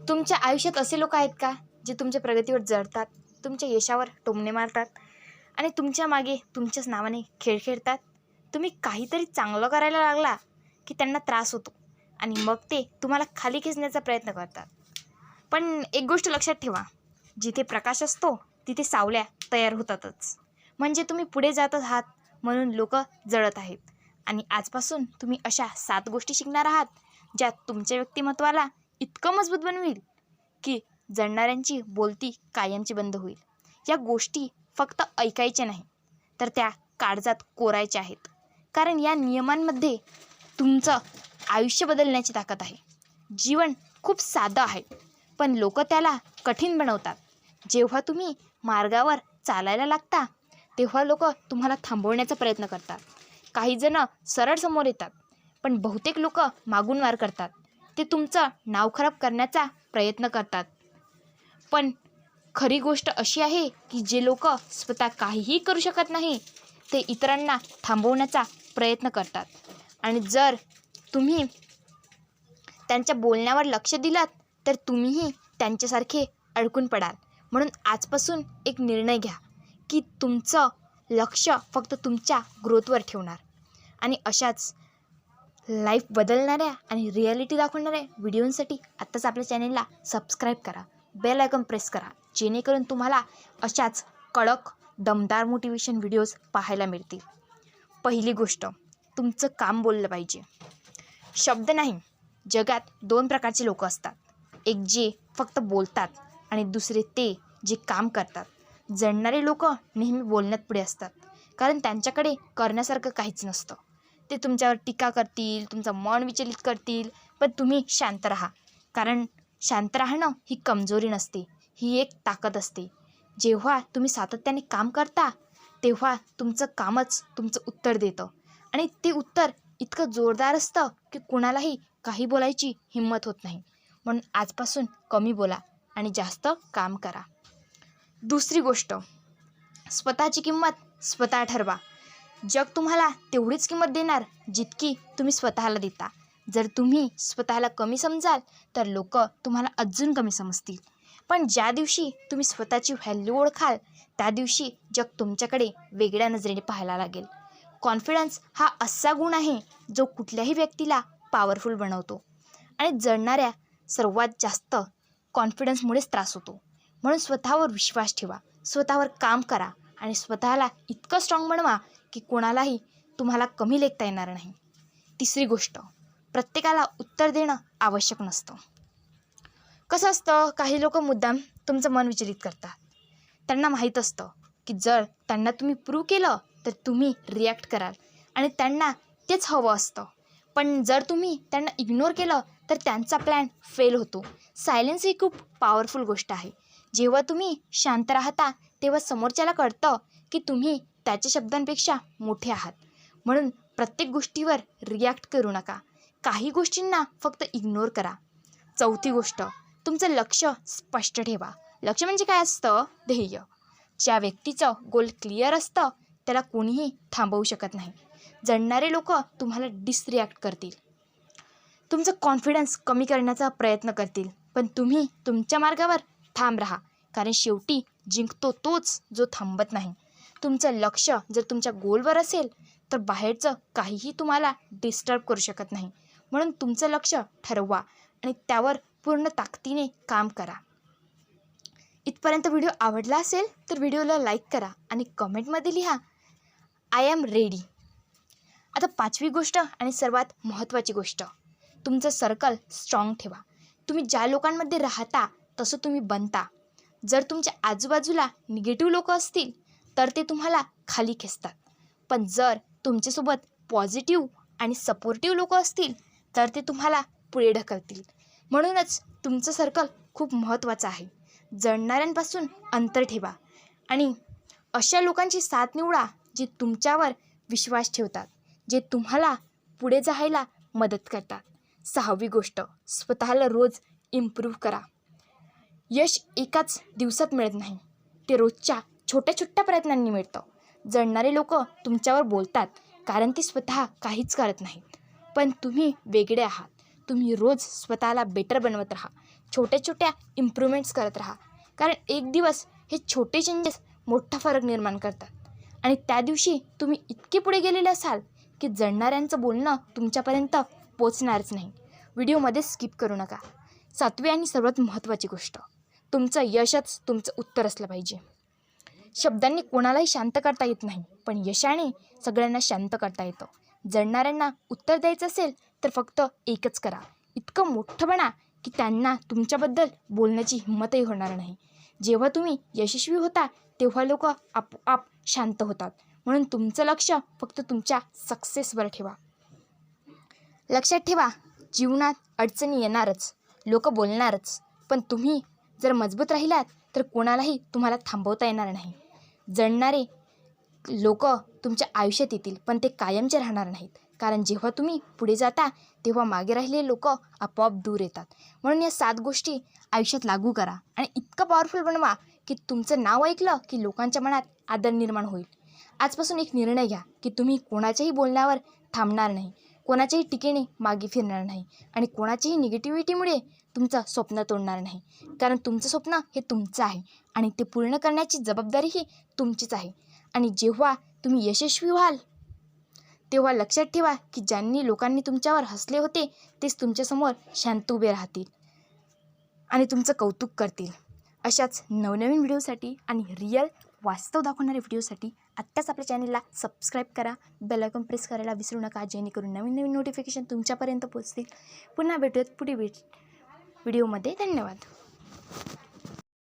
तुमच्या आयुष्यात असे लोक आहेत का जे तुमच्या प्रगतीवर जळतात, तुमच्या यशावर टोमणे मारतात आणि तुमच्या मागे तुमच्याच नावाने खेळ खेळतात? तुम्ही काहीतरी चांगलं करायला लागला की त्यांना त्रास होतो आणि मग ते तुम्हाला खाली खेचण्याचा प्रयत्न करतात. पण एक गोष्ट लक्षात ठेवा, जिथे प्रकाश असतो तिथे सावल्या तयार होतातच. म्हणजे तुम्ही पुढे जात आहात म्हणून लोक जळत आहेत. आणि आजपासून तुम्ही अशा 7 गोष्टी शिकणार आहात ज्या तुमच्या व्यक्तिमत्वाला इतकं मजबूत बनविल की जळणाऱ्यांची बोलती कायमची बंद होईल. या गोष्टी फक्त ऐकायच्या नाही, तर त्या काळजात कोरायच्या आहेत. कारण या नियमांमध्ये तुमचं आयुष्य बदलण्याची ताकद आहे. जीवन खूप साधं आहे, पण लोक त्याला कठीण बनवतात. जेव्हा तुम्ही मार्गावर चालायला लागता तेव्हा लोक तुम्हाला थांबवण्याचा प्रयत्न करतात. काही जण सरळ समोर येतात, पण बहुतेक लोक मागून वार करतात. ते तुमचं नाव खराब करण्याचा प्रयत्न करतात. पण खरी गोष्ट अशी आहे की जे लोक स्वतः काहीही करू शकत नाही ते इतरांना थांबवण्याचा प्रयत्न करतात. आणि जर तुम्ही त्यांच्या बोलण्यावर लक्ष दिलात तर तुम्हीही त्यांच्यासारखे अडकून पडाल. म्हणून आजपासून एक निर्णय घ्या की तुमचं लक्ष फक्त तुमच्या ग्रोथवर ठेवणार. आणि अशाच लाईफ बदलणाऱ्या आणि रिॲलिटी दाखवणाऱ्या व्हिडिओंसाठी आत्ताच आपल्या चॅनेलला सबस्क्राईब करा, बेल आयकॉन प्रेस करा, जेणेकरून तुम्हाला अशाच कडक दमदार मोटिवेशन व्हिडिओज पाहायला मिळतील. पहिली गोष्ट, तुमचं काम बोललं पाहिजे, शब्द नाही. जगात 2 प्रकारचे लोक असतात, एक जे फक्त बोलतात आणि दुसरे ते जे काम करतात. जळणारे लोक नेहमी बोलण्यात पुढे असतात, कारण त्यांच्याकडे करण्यासारखं काहीच नसतं. ते तुमच्यावर टीका करतील, तुमचं मन विचलित करतील, पण तुम्ही शांत राहा. कारण शांत राहणं ही कमजोरी नसते, ही एक ताकद असते. जेव्हा तुम्ही सातत्याने काम करता तेव्हा तुमचं कामच तुमचं उत्तर देतं. आणि ते उत्तर इतकं जोरदार असतं की कुणालाही काही बोलायची हिंमत होत नाही. म्हणून आजपासून कमी बोला आणि जास्त काम करा. दुसरी गोष्ट, स्वतःची किंमत स्वतः ठरवा. जग तुम्हाला तेवढीच किंमत देणार जितकी तुम्ही स्वतःला देता. जर तुम्ही स्वतःला कमी समजाल तर लोक तुम्हाला अजून कमी समजतील. पण ज्या दिवशी तुम्ही स्वतःची व्हॅल्यू ओळखाल त्या दिवशी जग तुमच्याकडे वेगळ्या नजरेने पाहायला लागेल. कॉन्फिडन्स हा असा गुण आहे जो कुठल्याही व्यक्तीला पॉवरफुल बनवतो. आणि जळणाऱ्या सर्वात जास्त कॉन्फिडन्समुळेच त्रास होतो. म्हणून स्वतःवर विश्वास ठेवा, स्वतःवर काम करा आणि स्वतःला इतकं स्ट्रॉंग बनवा की कोणालाही तुम्हाला कमी लेखता येणार नाही. तिसरी गोष्ट, प्रत्येकाला उत्तर देणं आवश्यक नसतं. कसं असतं, काही लोक मुद्दाम तुमचं मन विचलित करतात. त्यांना माहीत असतं की जर त्यांना तुम्ही प्रूव्ह केलं तर तुम्ही रिॲक्ट कराल आणि त्यांना तेच हवं असतं. पण जर तुम्ही त्यांना इग्नोर केलं तर त्यांचा प्लॅन फेल होतो. सायलेन्स ही खूप पॉवरफुल गोष्ट आहे. जेव्हा तुम्ही शांत राहता तेव्हा समोरच्याला कळतं की तुम्ही त्याच्या शब्दांपेक्षा मोठे आहात. म्हणून प्रत्येक गोष्टीवर रिॲक्ट करू नका. काही गोष्टींना फक्त इग्नोर करा. चौथी गोष्ट, तुमचं लक्ष स्पष्ट ठेवा. लक्ष म्हणजे काय असतं? ध्येय. ज्या व्यक्तीचं गोल क्लिअर असतं त्याला कोणीही थांबवू शकत नाही. जळणारे लोक तुम्हाला डिसरिॲक्ट करतील, तुमचं कॉन्फिडन्स कमी करण्याचा प्रयत्न करतील, पण तुम्ही तुमच्या मार्गावर ठाम राहा. कारण शेवटी जिंकतो तोच जो थांबत नाही. तुमचं लक्ष जर तुमच्या गोलवर असेल तर बाहेरचं काहीही तुम्हाला डिस्टर्ब करू शकत नाही. म्हणून तुमचं लक्ष ठरवा आणि त्यावर पूर्ण ताकदीने काम करा. इथपर्यंत व्हिडिओ आवडला असेल तर व्हिडिओला लाईक करा आणि कमेंटमध्ये लिहा आय एम रेडी. आता 5वी गोष्ट आणि सर्वात महत्त्वाची गोष्ट, तुमचं सर्कल स्ट्रॉंग ठेवा. तुम्ही ज्या लोकांमध्ये राहता तसं तुम्ही बनता. जर तुमच्या आजूबाजूला निगेटिव्ह लोक असतील तर ते तुम्हाला खाली खेचतात, पण जर तुमच्यासोबत पॉझिटिव्ह आणि सपोर्टिव्ह लोक असतील तर ते तुम्हाला पुढे ढकलतील. म्हणूनच तुमचं सर्कल खूप महत्त्वाचं आहे. जळणाऱ्यांपासून अंतर ठेवा आणि अशा लोकांची साथ निवडा जे तुमच्यावर विश्वास ठेवतात, जे तुम्हाला पुढे जायला मदत करतात. 6वी गोष्ट, स्वतःला रोज इम्प्रूव्ह करा. यश एकाच दिवसात मिळत नाही, ते रोजच्या छोट्या छोट्या प्रयत्नांनी मिळतं. जळणारे लोक तुमच्यावर बोलतात कारण ते स्वतः काहीच करत नाहीत, पण तुम्ही वेगळे आहात. तुम्ही रोज स्वतःला बेटर बनवत राहा. छोट्या छोट्या इम्प्रूव्हमेंट्स करत राहा. कारण एक दिवस हे छोटे चेंजेस मोठा फरक निर्माण करतात आणि त्या दिवशी तुम्ही इतके पुढे गेलेले असाल की जळणाऱ्यांचं बोलणं तुमच्यापर्यंत पोचणारच नाही. व्हिडिओमध्ये स्किप करू नका. 7वी आणि सर्वात महत्त्वाची गोष्ट, तुमचं यशच तुमचं उत्तर असलं पाहिजे. शब्दांनी कोणालाही शांत करता येत नाही, पण यशाने सगळ्यांना शांत करता येतं. जळणाऱ्यांना उत्तर द्यायचं असेल तर फक्त एकच करा, इतकं मोठं बना की त्यांना तुमच्याबद्दल बोलण्याची हिंमतही होणार नाही. जेव्हा तुम्ही यशस्वी होता तेव्हा लोक आपोआप शांत होतात. म्हणून तुमचं लक्ष फक्त तुमच्या सक्सेसवर ठेवा. लक्षात ठेवा, जीवनात अडचणी येणारच, लोक बोलणारच, पण तुम्ही जर मजबूत राहिलात तर कोणालाही तुम्हाला थांबवता येणार नाही. जळणारे लोक तुमच्या आयुष्यात येतील, पण ते कायमचे राहणार नाहीत. कारण जेव्हा तुम्ही पुढे जाता तेव्हा मागे राहिलेले लोक आपोआप दूर येतात. म्हणून या 7 गोष्टी आयुष्यात लागू करा आणि इतकं पॉवरफुल बनवा की तुमचं नाव ऐकलं की लोकांच्या मनात आदर निर्माण होईल. आजपासून एक निर्णय घ्या की तुम्ही कोणाच्याही बोलण्यावर थांबणार नाही, कोणाच्याही टीकेने मागे फिरणार नाही आणि कोणाच्याही निगेटिव्हिटीमुळे तुमचं स्वप्न तोडणार नाही. कारण तुमचं स्वप्न हे तुमचं आहे आणि ते पूर्ण करण्याची जबाबदारीही तुमचीच आहे. आणि जेव्हा तुम्ही यशस्वी व्हाल तेव्हा लक्षात ठेवा की ज्यांनी लोकांनी तुमच्यावर हसले होते तेच तुमच्यासमोर शांत उभे राहतील आणि तुमचं कौतुक करतील. अशाच नवनवीन व्हिडिओसाठी आणि रिअल वास्तव दाखवणाऱ्या व्हिडिओसाठी आत्ताच आपल्या चॅनलला सबस्क्राईब करा. बेल आयकॉन प्रेस करायला विसरू नका, जेणेकरून नवीन नवीन नोटिफिकेशन तुमच्यापर्यंत पोहोचतील. पुन्हा भेटूयात पुढे व्हिडिओमध्ये. धन्यवाद.